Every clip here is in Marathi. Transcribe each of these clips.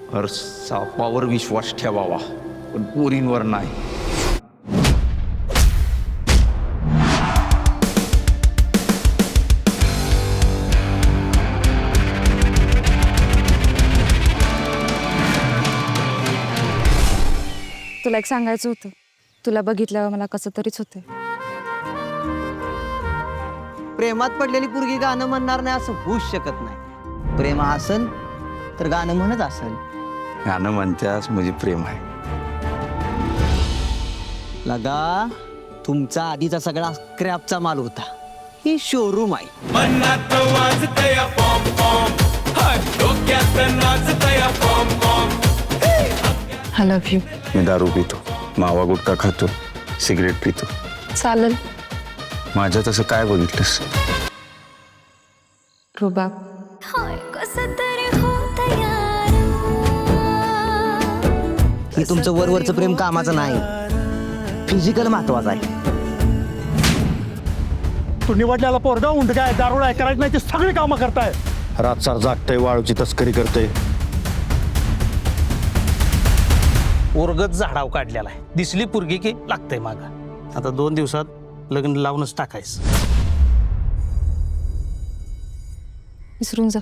सापावर विश्वास ठेवावा पण पोरींवर नाही. तुला एक सांगायचं होतं. तुला बघितल्यावर मला कसं तरीच होतंय. प्रेमात पडलेली पोरगी गाणं म्हणणार नाही असं होऊच शकत नाही. प्रेम असेल तर गाणं म्हणत असेल. गाणं म्हणत्यास म्हणजे प्रेम आहे. लगा तुमचा आधीचा सगळा स्क्रॅपचा माल होता. ही शोरूम आहे. मनात वाजतया पॉम पॉम, हाय डोक्यात नाचतया पॉम पॉम. I love you. मी दारू पितो, मावा गुटखा खातो, सिगरेट पितो. चालेल. माझ्या तसं काय बघितलंस? रुबाब. हे तुमचं वरवरचं प्रेम कामाचं नाही, फिजिकल महत्वाचं आहे. तू निवडल्याला पोरगा उंडगाय दारुडा आहे करायचं नाही ते सगळी कामं करताय. रातसार जागतय, वाळूची तस्करी करते. ओरगत झाडाव काढलेला आहे. दिसली पुरगी की लागतंय माग. आता 2 दिवसात लग्न लावूनच टाकायचं. विसरून जा.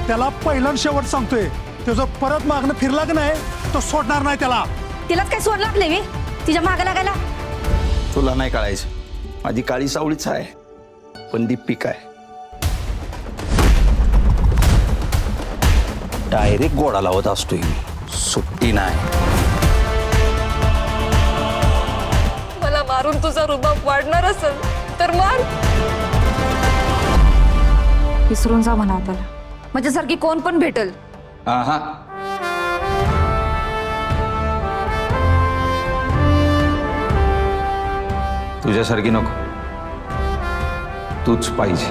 त्याला पहिलं आणि शेवट सांगतोय, तो जर परत मागणं फिरला की नाही तो सोडणार नाही त्याला. तिलाच काय सोड लागले मी तिच्या मागे लागायला. तुला नाही कळायचं, माझी काळी सावळीच आहे पण दीपिका आहे. डायरेक्ट गोडा लावत असतोय मी, सुट्टी नाही. मला मारून तुझा रुबाब वाढणार असेल तर मार. विसरून जा म्हणा त्याला. माझ्यासारखी कोण पण भेटल. हा तुझ्यासारखी नको, तूच पाहिजे.